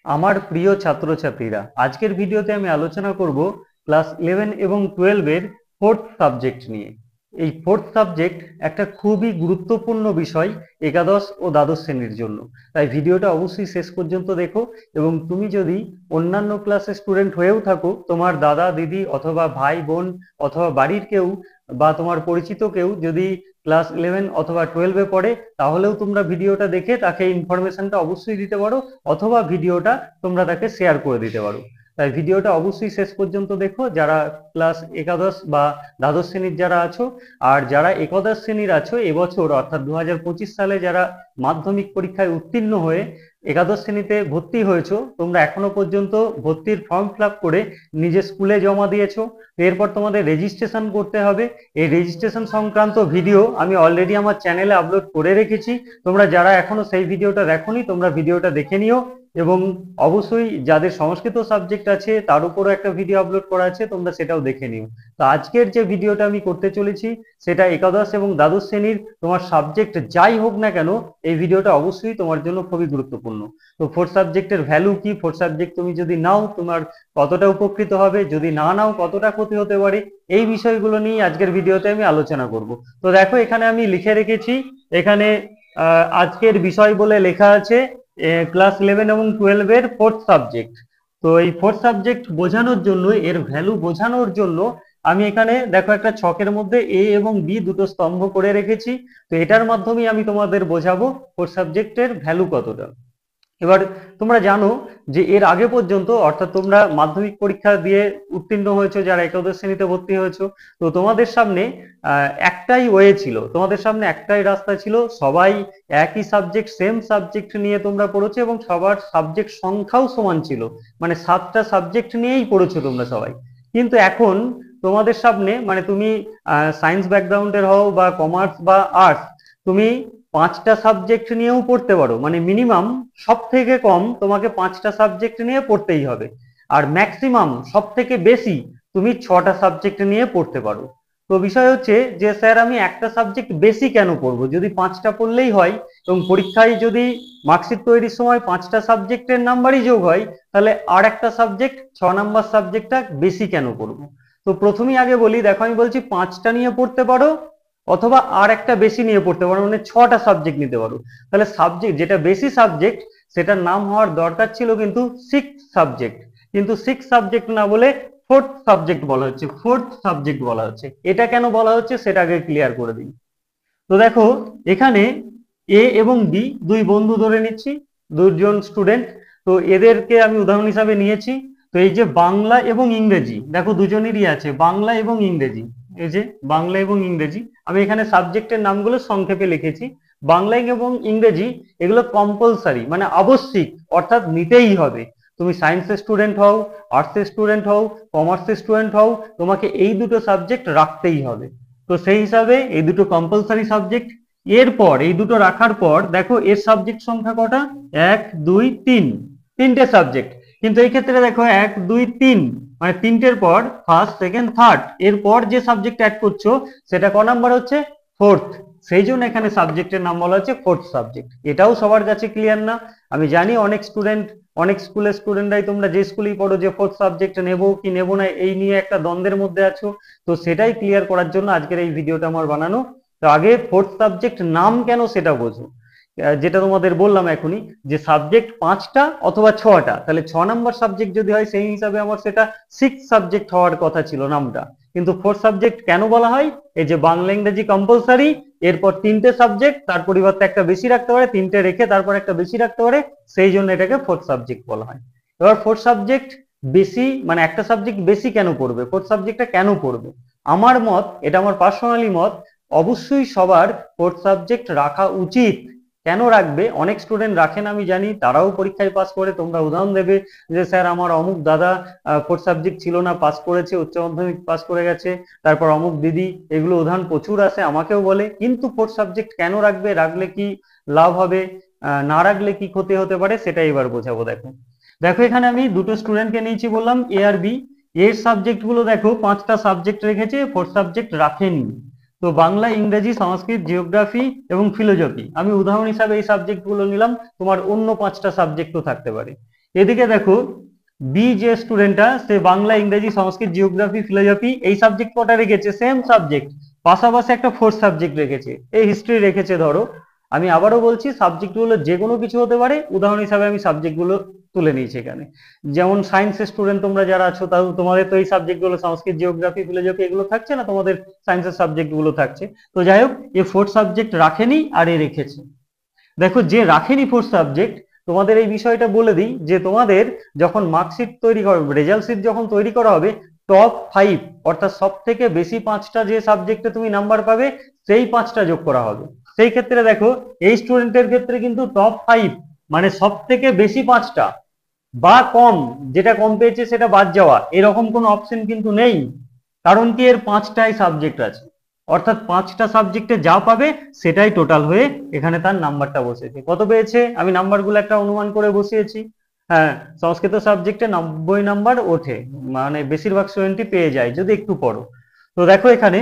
আমার প্রিয় ছাত্রছাত্রীরা, আজকের ভিডিওতে আমি আলোচনা করব ক্লাস 11 এবং 12 এর ফোর্থ সাবজেক্ট নিয়ে। এই ফোর্থ সাবজেক্ট একটা খুবই গুরুত্বপূর্ণ বিষয় একাদশ ও দ্বাদশ শ্রেণীর জন্য। তাই ভিডিওটা অবশ্যই শেষ পর্যন্ত দেখো, এবং তুমি যদি অন্যান্য ক্লাসের স্টুডেন্ট হয়েও থাকো, তোমার দাদা দিদি অথবা ভাই বোন অথবা বাড়ির কেউ বা তোমার পরিচিত কেউ যদি ক্লাস 11 অথবা 12-এ পড়ে, তাহলেও তোমরা ভিডিওটা দেখে তাকে ইনফরমেশনটা অবশ্যই দিতে পারো, অথবা ভিডিওটা তোমরা তাকে শেয়ার করে দিতে পারো। তাই ভিডিওটা অবশ্যই শেষ পর্যন্ত দেখো, যারা ক্লাস একাদশ বা দ্বাদশ শ্রেণীর যারা আছো। আর যারা একাদশ শ্রেণীর আছো এবছর অর্থাৎ 2025 সালে যারা মাধ্যমিক পরীক্ষায় উত্তীর্ণ হয়ে একাদশ শ্রেণীতে ভর্তি হয়েছো, তোমরা এখনো পর্যন্ত ভর্তির ফর্ম ফিল আপ করে নিজের স্কুলে জমা দিয়েছো। এরপর তোমাদের রেজিস্ট্রেশন করতে হবে। এই রেজিস্ট্রেশন সংক্রান্ত ভিডিও আমি অলরেডি আমার চ্যানেলে আপলোড করে রেখেছি। তোমরা যারা এখনো সেই ভিডিওটা দেখোনি, তোমরা ভিডিওটা দেখে নিও। এবং অবশ্যই যাদের সংস্কৃত সাবজেক্ট আছে তার উপরও একটা ভিডিও আপলোড করা আছে, তোমরা সেটাও দেখে নিও। তো আজকের যে ভিডিওটা আমি করতে চলেছি সেটা একাদশ এবং দ্বাদশ শ্রেণীর তোমার সাবজেক্ট যাই হোক না কেন, এই ভিডিওটা অবশ্যই তোমার জন্য খুবই গুরুত্বপূর্ণ। তো ফোর্থ সাবজেক্টের ভ্যালু কি, ফোর্থ সাবজেক্ট তুমি যদি নাও তোমার কতটা উপকৃত হবে, যদি না নাও কতটা ক্ষতি হতে পারে, এই বিষয়গুলো নিয়ে আজকের ভিডিওতে আমি আলোচনা করব। তো দেখো, এখানে আমি লিখে রেখেছি, এখানে আজকের বিষয় বলে লেখা আছে ক্লাস 11 এবং 12 এর ফোর্থ সাবজেক্ট। তো এই ফোর্থ সাবজেক্ট বোঝানোর জন্য, এর ভ্যালু বোঝানোর জন্য আমি এখানে দেখো একটা ছকের মধ্যে এ এবং বি দুটো স্তম্ভ করে রেখেছি। তো এটার মাধ্যমে আমি তোমাদের বোঝাবো ফোর্থ সাবজেক্টের ভ্যালু কতটা। এবার তোমরা জানো যে এর আগে পর্যন্ত, অর্থাৎ তোমরা মাধ্যমিক পরীক্ষা দিয়ে উত্তীর্ণ হয়েছো যারা একাদশ শ্রেণীতে ভর্তি হয়েছো, তো তোমাদের সামনে একটাই ওয়ে ছিল, তোমাদের সামনে একটাই রাস্তা ছিল। সবাই একই সাবজেক্ট, সেম সাবজেক্ট নিয়ে তোমরা পড়েছো এবং সবার সাবজেক্ট সংখ্যাও সমান ছিল, মানে 7টা সাবজেক্ট নিয়েই পড়েছো তোমরা সবাই। কিন্তু এখন তোমাদের সামনে, মানে তুমি সায়েন্স ব্যাকগ্রাউন্ডের হও বা কমার্স বা আর্টস, তুমি 5টা সাবজেক্ট নিয়েও পড়তে পারো, মানে মিনিমাম সব থেকে কম তোমাকে 5টা সাবজেক্ট নিয়ে পড়তেই হবে। আর ম্যাক্সিমাম সব থেকে বেশি তুমি 6টা সাবজেক্ট নিয়ে পড়তে পারো। তো বিষয় হচ্ছে যে স্যার আমি একটা সাবজেক্ট বেশি কেন পড়বো, যদি 5টা পড়লেই হয়, এবং পরীক্ষায় যদি মার্কশিট তৈরির সময় 5টা সাবজেক্টের নাম্বারই যোগ হয়, তাহলে আর একটা সাবজেক্ট 6 নাম্বার সাবজেক্টটা বেশি কেন পড়বো। তো প্রথমেই আগে বলি, দেখো আমি বলছি 5টা নিয়ে পড়তে পারো অথবা আর একটা বেশি নিয়ে পড়তে পারো, মানে 6টা সাবজেক্ট নিতে পারো। তাহলে সাবজেক্ট যেটা বেশি সাবজেক্ট, সেটার নাম হওয়ার দরকার ছিল কিন্তু 6 সাবজেক্ট, কিন্তু 6 সাবজেক্ট না বলে ফোর্থ সাবজেক্ট বলা হচ্ছে, ফোর্থ সাবজেক্ট বলা হচ্ছে। এটা কেন বলা হচ্ছে সেটা আগে ক্লিয়ার করে দিই। তো দেখো, এখানে এ এবং বি দুই বন্ধু ধরে নিচ্ছি, দুজন স্টুডেন্ট। তো এদেরকে আমি উদাহরণ হিসাবে নিয়েছি। তো এই যে বাংলা এবং ইংরেজি, দেখো দুজনেরই আছে বাংলা এবং ইংরেজি। এই যে বাংলা এবং ইংরেজি, আমি এখানে সাবজেক্টের নামগুলো সংক্ষেপে লিখেছি। বাংলা এবং ইংরেজি এগুলো কম্পালসারি, মানে আবশ্যিক, অর্থাৎ নিতেই হবে। তুমি সায়েন্সের স্টুডেন্ট হও, আর্টসের স্টুডেন্ট হও, কমার্সের স্টুডেন্ট হও, তোমাকে এই দুটো সাবজেক্ট রাখতেই হবে। তো সেই হিসাবে এই দুটো কম্পালসারি সাবজেক্ট। এরপর এই দুটো রাখার পর দেখো এর সাবজেক্ট সংখ্যা কটা, 1 2 3, তিনটে সাবজেক্ট। কিন্তু এই ক্ষেত্রে দেখো 1 2 3, মানে তিনটের পর ফার্স্ট সেকেন্ড থার্ড, এরপর যে সাবজেক্ট অ্যাড করছো সেটা ক নাম্বার হচ্ছে, ফোর্থ। সেই জন্য এখানে সাবজেক্টের নাম বলা হচ্ছে ফোর্থ সাবজেক্ট। এটাও সবার কাছে ক্লিয়ার না? আমি জানি অনেক স্টুডেন্ট, অনেক স্কুলের স্টুডেন্টরাই, তোমরা যে স্কুলেই পড়ো, যে ফোর্থ সাবজেক্ট নেবো কি নেবো না এই নিয়ে একটা দ্বন্দ্বের মধ্যে আছো। তো সেটাই ক্লিয়ার করার জন্য আজকের এই ভিডিওটা আমার বানানো। তো আগে ফোর্থ সাবজেক্ট নাম কেন সেটা বোঝো। যেটা তোমাদের বললাম এখনই, যে সাবজেক্ট 5টা অথবা 6টা, তাহলে 6 নাম্বার সাবজেক্ট যদি হয় সেই হিসাবে আমার সেটা 6 সাবজেক্ট হওয়ার কথা ছিল নামটা। কিন্তু ফোর্থ সাবজেক্ট কেন বলা হয়, এই যে বাংলা ইংরেজি কম্পালসারি, এরপর তিনটে সাবজেক্ট, তার পরিবর্তে একটা বেশি রাখতে পারে, তিনটে রেখে তারপর একটা বেশি রাখতে পারে, সেই জন্য এটাকে ফোর্থ সাবজেক্ট বলা হয়। এবার ফোর্থ সাবজেক্ট বেশি, মানে একটা সাবজেক্ট বেশি কেন পড়বে, ফোর্থ সাবজেক্টটা কেন পড়বে? আমার মত, এটা আমার পার্সোনালি মত, অবশ্যই সবার ফোর্থ সাবজেক্ট রাখা উচিত। কেন রাখবে? অনেক স্টুডেন্ট রাখেন আমি জানি, তারাও পরীক্ষায় পাস করে। তোমরা উদাহরণ দেবে যে স্যার আমার অমুক দাদা ফোর্থ সাবজেক্ট ছিল না, পাস করেছে, উচ্চ মাধ্যমিক পাস করে গেছে। তারপর অমুক দিদি, এগুলো উদাহরণ প্রচুর আসে, আমাকেও বলে। কিন্তু ফোর্থ সাবজেক্ট কেন রাখবে, রাখলে কি লাভ হবে, না রাখলে কি ক্ষতি হতে পারে, সেটা এবার বোঝাবো। দেখো দেখো এখানে আমি দুটো স্টুডেন্টকে নিয়েছি, বললাম এ আর বি। এর সাবজেক্ট গুলো দেখো 5টা সাবজেক্ট রেখেছে, ফোর্থ সাবজেক্ট রাখেনি। তো বাংলা, ইংরেজি, সংস্কৃত, জিওগ্রাফি এবং ফিলোজফি, আমি উদাহরণ হিসাবে এই সাবজেক্ট গুলো নিলাম। তোমার অন্য 5টা সাবজেক্টও থাকতে পারে। এদিকে দেখো বি যে স্টুডেন্টটা, সে বাংলা, ইংরেজি, সংস্কৃত, জিওগ্রাফি, ফিলোসফি এই সাবজেক্ট কটা রেখেছে, সেম সাবজেক্ট, পাশাপাশি একটা ফোর্থ সাবজেক্ট রেখেছে, এই হিস্ট্রি রেখেছে। ধরো আমি আবারও বলছি, সাবজেক্টগুলো যে কোনো কিছু হতে পারে, উদাহরণ হিসাবে আমি সাবজেক্টগুলো তুলে নিয়েছি এখানে। যেমন সায়েন্সের স্টুডেন্ট তোমরা যারা আছো, তাও তোমাদের তো এই সাবজেক্টগুলো সংস্কৃত, জিওগ্রাফি, ফিলোসফি এগুলো থাকছে না, তোমাদের সায়েন্সের সাবজেক্টগুলো থাকছে। তো যাই হোক, এ ফোর্থ সাবজেক্ট রাখেনি আর এ রেখেছে। দেখো যে রাখেনি ফোর্থ সাবজেক্ট, তোমাদের এই বিষয়টা বলে দিই যে তোমাদের যখন মার্কশিট তৈরি করা হবে, রেজাল্ট শিট যখন তৈরি করা হবে, টপ 5 অর্থাৎ সব থেকে বেশি 5টা যে সাবজেক্টে তুমি নাম্বার পাবে, সেই 5টা যোগ করা হবে। সেই ক্ষেত্রে দেখো এই স্টুডেন্টের ক্ষেত্রে কিন্তু টপ 5 মানে সব থেকে বেশি 5টা বা কম, যেটা কম পেয়েছে সেটা বাদ যাওয়া, এরকম কোনো অপশন কিন্তু নেই। কারণ কি, এর 5টাই সাবজেক্ট আছে, অর্থাৎ 5টা সাবজেক্টে যা পাবে সেটাই টোটাল হয়ে এখানে তার নাম্বারটা বসেছে। কত পেয়েছে আমি নাম্বারগুলো একটা অনুমান করে বসিয়েছি। হ্যাঁ, সংস্কৃত সাবজেক্টে 90 নাম্বার ওঠে, মানে বেশিরভাগ স্টুডেন্টই পেয়ে যায় যদি একটু পড়ো। তো দেখো এখানে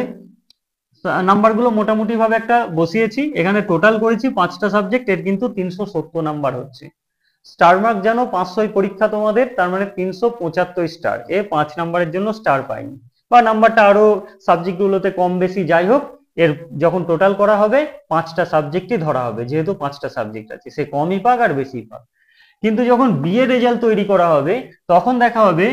নাম্বারগুলো মোটামুটি ভাবে একটা বসিয়েছি, এখানে টোটাল করেছি 5টা সাবজেক্ট, এর কিন্তু 370 নাম্বার হচ্ছে। স্টার মার্ক জানো 500 পরীক্ষা তোমাদের, তার মানে 375 স্টার, 5 নাম্বারের জন্য স্টার পাইনি, বা নাম্বারটা আরো সাবজেক্ট গুলোতে কম বেশি যাই হোক, এর যখন টোটাল করা হবে 5টা সাবজেক্টই ধরা হবে, যেহেতু 5টা সাবজেক্ট আছে, সে কমই পাক আর বেশি পাক। কিন্তু যখন বিএ রেজাল্ট তৈরি করা হবে, তখন দেখা হবে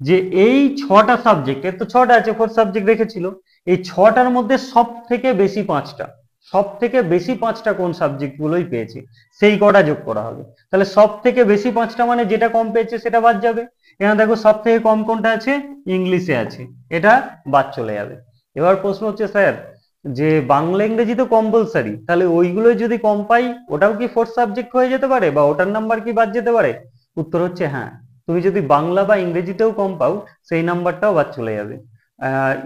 যে এই 6টা সাবজেক্ট, এর তো 6টা আছে, 4 সাবজেক্ট রেখেছিল, এই 6টার মধ্যে সব থেকে বেশি 5টা, সব থেকে বেশি 5টা কোন সাবজেক্ট গুলোই পেয়েছে, সেই কটা যোগ করা হবে। তাহলে সব থেকে বেশি 5টা মানে যেটা কম পেয়েছে সেটা বাদ যাবে। এখানে দেখো সব থেকে কম কোনটা আছে, ইংলিশে আছে, এটা বাদ চলে যাবে। এবার প্রশ্ন হচ্ছে স্যার, যে বাংলা ইংরেজি তো কম্পালসারি, তাহলে ওইগুলো যদি কম পাই, ওটাও কি ফোর্থ সাবজেক্ট হয়ে যেতে পারে, বা ওটার নাম্বার কি বাদ যেতে পারে? উত্তর হচ্ছে হ্যাঁ, তুমি যদি বাংলা বা ইংরেজিতেও কম পাও, সেই নাম্বারটাও বাদ চলে যাবে।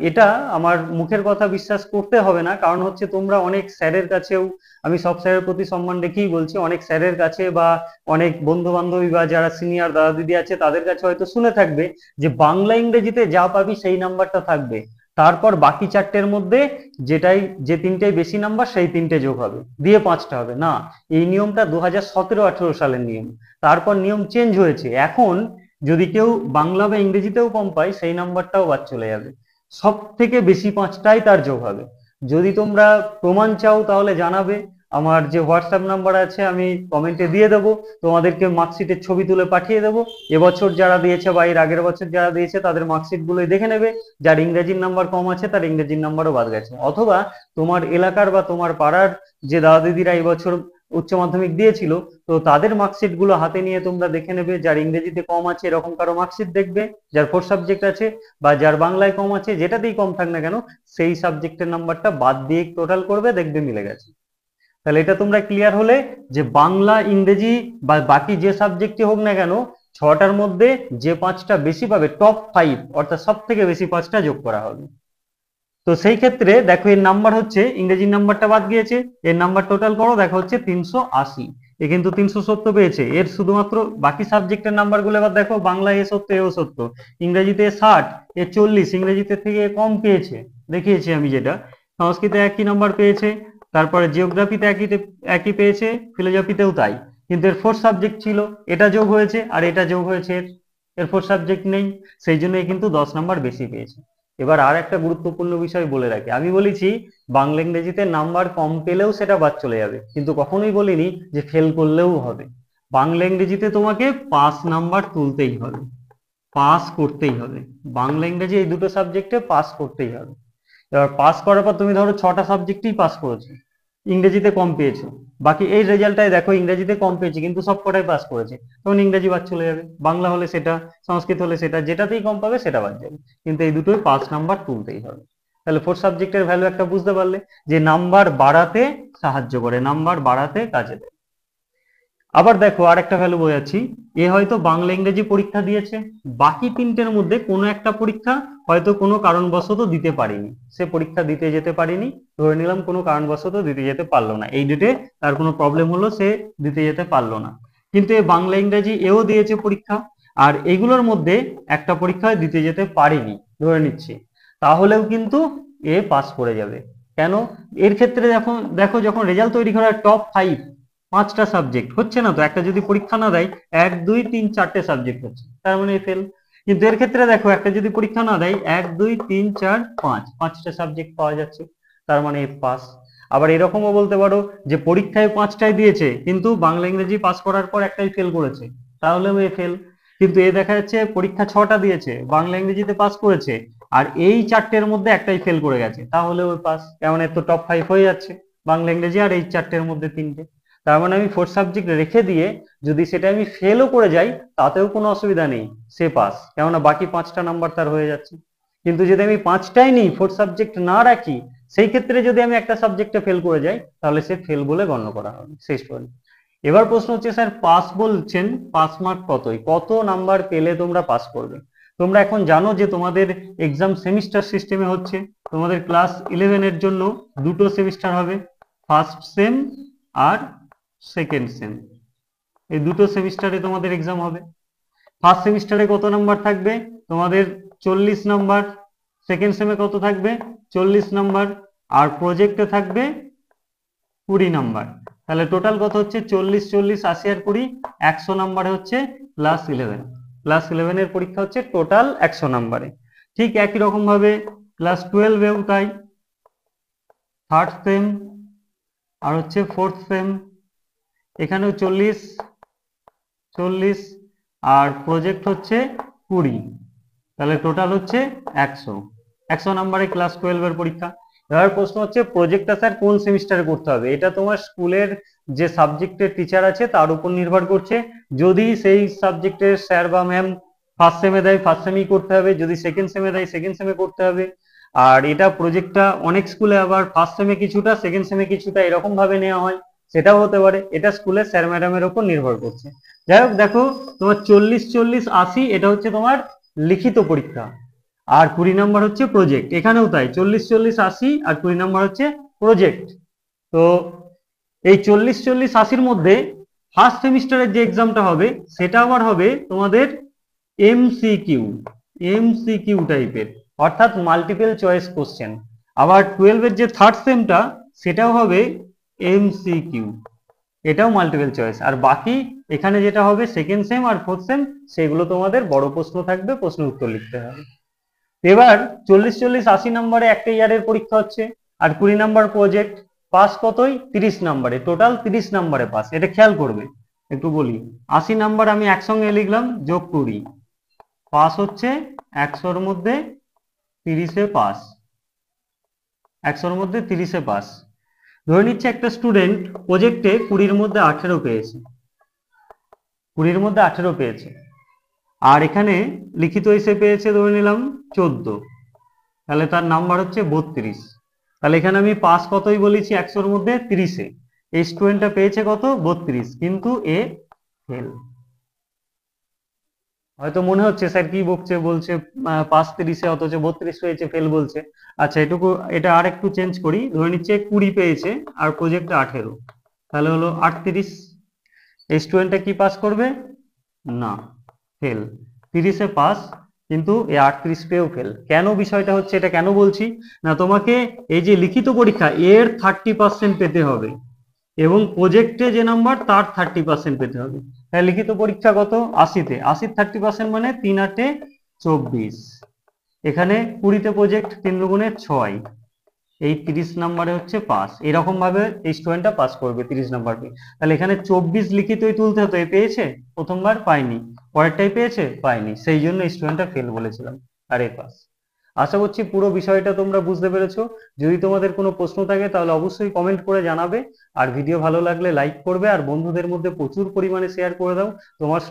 এটা আমার মুখের কথা বিশ্বাস করতে হবে না, কারণ হচ্ছে তোমরা অনেক স্যারের কাছেও, আমি সব স্যারের প্রতি সম্মান রেখেই বলছি, অনেক স্যারের কাছে বা অনেক বন্ধু বান্ধবী বা যারা সিনিয়র দাদা দিদি আছে তাদের কাছে হয়তো শুনে থাকবে যে বাংলা ইংরেজিতে যা পাবি সেই নাম্বারটা থাকবে, তারপর বাকি 4টের মধ্যে যে 3টেই বেশি নাম্বার সেই 3টে যোগ হবে, দিয়ে 5টা হবে না। এই নিয়মটা 2017-18 সালের নিয়ম, তারপর নিয়ম চেঞ্জ হয়েছে। এখন যদি কেউ বাংলা বা ইংরেজিতেও কম পায়, সেই নাম্বারটাও বাদ চলে যাবে, সব থেকে বেশি 5টাই তার যোগ হবে। যদি তোমরা প্রমাণ চাও তাহলে জানাবে, আমার যে হোয়াটসঅ্যাপ নাম্বার আছে আমি কমেন্টে দিয়ে দেবো, তোমাদেরকে মার্কশিটের ছবি তুলে পাঠিয়ে দেবো। এবছর যারা দিয়েছে বা এর আগের বছর যারা দিয়েছে তাদের মার্কশিট গুলোই দেখে নেবে, যার ইংরেজির নাম্বার কম আছে তার ইংরেজির নাম্বারও বাদ গেছে। অথবা তোমার এলাকার বা তোমার পাড়ার যে দাদা দিদিরা এই বছর উচ্চ মাধ্যমিক দিয়েছিল, তো তাদের মার্কশিট গুলো হাতে নিয়ে তোমরা দেখে নেবে, যার ইংরেজিতে কম আছে এরকম কারো মার্কশিট দেখবে, যার ফোর্থ সাবজেক্ট আছে বা যার বাংলায় কম আছে, যেটাতেই কম থাক না কেন, সেই সাবজেক্টের নাম্বারটা বাদ দিয়ে টোটাল করবে, দেখবে মিলে গেছে। তাহলে এটা তোমরা ক্লিয়ার হলে যে বাংলা, ইংরেজি বা বাকি যে সাবজেক্টই হোক না কেন, 6টার মধ্যে যে 5টা বেশি পাবে, টপ 5 অর্থাৎ সব থেকে বেশি 5টা যোগ করা হবে। তো সেই ক্ষেত্রে দেখো এর নাম্বার হচ্ছে, ইংরেজির নাম্বারটা বাদ গিয়েছে, এর নাম্বার টোটাল করো, দেখো হচ্ছে 380, এ কিন্তু 370 পেয়েছে। এর শুধুমাত্র বাকি সাবজেক্টের নাম্বার গুলো এবার দেখো, বাংলা এ 70, এও 70, ইংরেজিতে 60, এ 40, ইংরেজিতে থেকে কম পেয়েছে, দেখিয়েছি আমি যেটা। সংস্কৃতে একই নাম্বার পেয়েছে, তারপরে জিওগ্রাফিতে একই পেয়েছে, ফিলোসফিতেও তাই। কিন্তু এর ফোর্থ সাবজেক্ট ছিল, এটা যোগ হয়েছে আর এটা যোগ হয়েছে, এর ফোর্থ সাবজেক্ট নেই, সেই জন্যই কিন্তু 10 নাম্বার বেশি পেয়েছে। এবার আর একটা গুরুত্বপূর্ণ বিষয় বলে রাখি, আমি বলেছি বাংলা ইংরেজিতে নাম্বার কম পেলেও সেটা বাদ চলে যাবে, কিন্তু কখনোই বলিনি যে ফেল করলেও হবে। বাংলা ইংরেজিতে তোমাকে 5 নাম্বার তুলতেই হবে, পাস করতেই হবে, বাংলা ইংরেজি এই দুটো সাবজেক্টে পাস করতেই হবে। এবার পাস করার পর তুমি ধরো 6টা সাবজেক্টেই পাস করেছো, ইংরেজিতে কম পেয়েছো, বাকি এই রেজাল্টটাই দেখো ইংরেজিতে কম পেয়েছে কিন্তু সব কটাই পাস করেছে, তখন ইংরেজি বাদ চলে যাবে, বাংলা হলে সেটা, সংস্কৃত হলে সেটা, যেটাতেই কম পাবে সেটা বাদ যাবে, কিন্তু এই দুটোই 5 নাম্বার তুলতেই হবে। তাহলে ফোর্থ সাবজেক্টের ভ্যালু একটা বুঝতে পারলে, যে নাম্বার বাড়াতে সাহায্য করে, নাম্বার বাড়াতে কাজে দেয়। আবার দেখো আর একটা ভ্যালু বোঝাচ্ছি, এ হয়তো বাংলা ইংরেজি পরীক্ষা দিয়েছে, বাকি 3টের মধ্যে কোনো একটা পরীক্ষা হয়তো কোনো কারণবশত দিতে পারিনি, সে পরীক্ষা দিতে যেতে পারিনি, ধরে নিলাম কোনো কারণবশত দিতে যেতে পারলো না, এই ডেটে তার কোনো প্রবলেম হলো, সে দিতে যেতে পারলো না, কিন্তু এ বাংলা ইংরেজি এও দিয়েছে পরীক্ষা, আর এগুলোর মধ্যে একটা পরীক্ষা দিতে যেতে পারিনি ধরে নিচ্ছি, তাহলেও কিন্তু এ পাস করে যাবে। কেন? এর ক্ষেত্রে দেখো দেখো যখন রেজাল্ট তৈরি করা টপ 5 5টা সাবজেক্ট হচ্ছে না তো, একটা যদি পরীক্ষা না দেয় 1 2 3 4টে সাবজেক্ট হচ্ছে, তার মানে ফেল। কিন্তু এর ক্ষেত্রে দেখো একটা যদি পরীক্ষা না দেয় 1 2 3 4 5, 5টা সাবজেক্ট পাওয়া যাচ্ছে, তার মানে পাস। আবার এরকমও বলতে পারো যে পরীক্ষায় 5টাই দিয়েছে কিন্তু বাংলা ইংরেজি পাস করার পর একটাই ফেল করেছে, তাহলেও এ ফেল। কিন্তু এ দেখা যাচ্ছে পরীক্ষা 6টা দিয়েছে, বাংলা ইংরেজিতে পাস করেছে, আর এই 4টের মধ্যে একটাই ফেল করে গেছে, তাহলেও পাস। কেমন এর তো টপ 5 হয়ে যাচ্ছে, বাংলা ইংরেজি আর এই 4টের মধ্যে 3টে। তার মানে আমি 4 সাবজেক্ট রেখে দিয়ে যদি সেটা আমি ফেলও করে যাই তাতেও কোনো অসুবিধা নেই, সে পাস, কেননা বাকি 5টা নাম্বার তার হয়ে যাচ্ছে। কিন্তু যদি আমি 5টাই নিই, 4 সাবজেক্ট না রাখি, সেই ক্ষেত্রে যদি আমি একটা সাবজেক্টে ফেল করে যাই তাহলে সে ফেল বলে গণ্য করা হবে, সেই স্টোরি। এবার প্রশ্ন হচ্ছে স্যার পাস বলছেন, পাস মার্ক কতই, কত নাম্বার পেলে তোমরা পাস করবে? তোমরা এখন জানো যে তোমাদের এক্সাম সেমিস্টার সিস্টেমে হচ্ছে, তোমাদের ক্লাস 11 এর জন্য দুটো সেমিস্টার হবে, ফার্স্ট সেম আর সেকেন্ড সেম, এই দুটো সেমিস্টারে তোমাদের এক্সাম হবে। ফার্স্ট সেমিস্টারে কত নাম্বার থাকবে তোমাদের? 40 নাম্বার। সেকেন্ড সেমে কত থাকবে? 40 নাম্বার। আর প্রজেক্টে থাকবে 20 নাম্বার। তাহলে টোটাল কত হচ্ছে? 40 40 80 আর 20, 100 নাম্বারে হচ্ছে ক্লাস 11। ক্লাস 11 এর পরীক্ষা হচ্ছে টোটাল 100 নাম্বারে। ঠিক একই রকম ভাবে ক্লাস 12 এও তাই, থার্ড সেম আর হচ্ছে ফোর্থ সেম, এখানেও 40 40 আর প্রজেক্ট হচ্ছে 20, তাহলে টোটাল হচ্ছে 100 নাম্বারে ক্লাস 12 এর পরীক্ষা। এবার প্রশ্ন হচ্ছে প্রজেক্টটা স্যার কোন সেমিস্টারে করতে হবে? এটা তোমার স্কুলের যে সাবজেক্টের টিচার আছে তার উপর নির্ভর করছে। যদি সেই সাবজেক্টের স্যার বা ম্যাম ফার্স্ট সেমে দেয় ফার্স্ট সেমেই করতে হবে, যদি সেকেন্ড সেমে দেয় সেকেন্ড সেমে করতে হবে। আর এটা প্রজেক্টটা অনেক স্কুলে আবার ফার্স্ট সেমে কিছুটা সেকেন্ড সেমে কিছুটা এরকম ভাবে নেওয়া হয়, সেটাও হতে পারে, এটা স্কুলের স্যার ম্যাডামের উপর নির্ভর করছে। যাই হোক, দেখো তোমার 40 40 80 এটা হচ্ছে তোমার লিখিত পরীক্ষা, আর 20 নাম্বার হচ্ছে প্রজেক্ট। এখানেও তাই, 40 40 80 আর 20 নাম্বার হচ্ছে প্রজেক্ট। তো এই 40 40 80-র মধ্যে ফার্স্ট সেমিস্টারের যে এক্সামটা হবে সেটা আবার হবে তোমাদের এমসিকিউ, এমসিকিউ টাইপের, অর্থাৎ মাল্টিপল চয়েস কোশ্চেন। আবার 12 এর যে থার্ড সেমটা সেটাও হবে এমসিকিউ, এটাও মাল্টিপল চয়েস। আর বাকি এখানে যেটা হবে সেকেন্ড সেম আর ফোর্থ সেম, সেগুলো তোমাদের বড় প্রশ্ন থাকবে, প্রশ্ন উত্তর লিখতে হবে। এবার 40 40 80 নাম্বারে একটা ইয়ারের পরীক্ষা হচ্ছে, আর 20 নাম্বার প্রজেক্ট। পাস কতই? 30 নাম্বারে, টোটাল 30 নাম্বারে পাস, এটা খেয়াল করবে। একটু বলি, 80 নাম্বার আমি একসঙ্গে লিখলাম যোগ 20, পাস হচ্ছে 100-র মধ্যে 30-এ পাস, 100-র মধ্যে 30-এ পাস। ধরে নিচ্ছে একটা স্টুডেন্ট প্রজেক্টে 20-র মধ্যে 18 পেয়েছে, 20-র মধ্যে 18 পেয়েছে, আর এখানে লিখিত এসে পেয়েছে ধরে নিলাম 14, তাহলে তার নাম্বার হচ্ছে 32। তাহলে এখানে আমি পাস কতই বলেছি? 100-র মধ্যে 30-এ। এই স্টুডেন্টটা পেয়েছে কত? 32, কিন্তু এ ফেল। হয়তো মনে হচ্ছে স্যার কি বকছে, বলছে পাস 30-এ অথচ 32 পেয়েছে, ফেল বলছে। আচ্ছা, এটা আর একটু চেঞ্জ করি, ধরে নিচ্ছে 20 পেয়েছে আর প্রজেক্টে 18, তাহলে হলো 38। এই স্টুডেন্টটা কি পাস করবে? না, ফেল। 30-এ পাস কিন্তু এ 38 পেয়েও ফেল। কেন বিষয়টা হচ্ছে, এটা কেন বলছি না, তোমাকে এই যে লিখিত পরীক্ষা এর 30% পেতে হবে এবং প্রজেক্টে যে নাম্বার তার 30% পেতে হবে। তাই লিখিত পরীক্ষা কত? 80-তে, 80-র 30% মানে 3 8 24, এখানে 20-তে প্রজেক্ট 3 দুগুণে 6, এই 30 নাম্বারে হচ্ছে পাস। এরকম ভাবে এই স্টুডেন্টটা পাস করবে 30 নাম্বার পেয়ে। তাহলে এখানে 24 লিখিতই তুলতে হতো, এ পেয়েছে, প্রথমবার পাইনি, পরেরটাই পেয়েছে, পাইনি, সেই জন্য এই স্টুডেন্টটা ফেল বলেছিলাম, আর এ পাস। আশা করছি পুরো বিষয়টা তোমরা বুঝতে পেরেছো। যদি তোমাদের কোনো প্রশ্ন থাকে তাহলে অবশ্যই কমেন্ট করে জানাবে, আর ভিডিও ভালো লাগলে লাইক করবে, আর বন্ধুদের মধ্যে প্রচুর পরিমাণে শেয়ার করে দাও। তোমার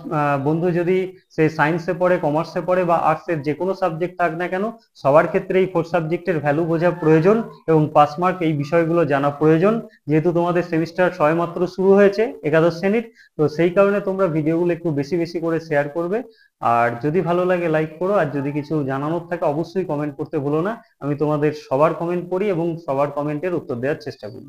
বন্ধু যদি সে সায়েন্সে পড়ে, কমার্সে পড়ে বা আর্টসের যে কোনো সাবজেক্ট থাক না কেন, সবার ক্ষেত্রে এই 4 সাবজেক্টের ভ্যালু বোঝা প্রয়োজন এবং পাস মার্ক এই বিষয়গুলো জানা প্রয়োজন, যেহেতু তোমাদের সেমিস্টার সবেমাত্র শুরু হয়েছে একাদশ শ্রেণীর। তো সেই কারণে তোমরা ভিডিওগুলো একটু বেশি বেশি করে শেয়ার করবে, আর যদি ভালো লাগে লাইক করো, আর যদি কিছু জানানোর থাকে অবশ্যই কমেন্ট করতে ভুলো না। আমি তোমাদের সবার কমেন্ট পড়ি এবং সবার কমেন্টের উত্তর দেওয়ার চেষ্টা করি।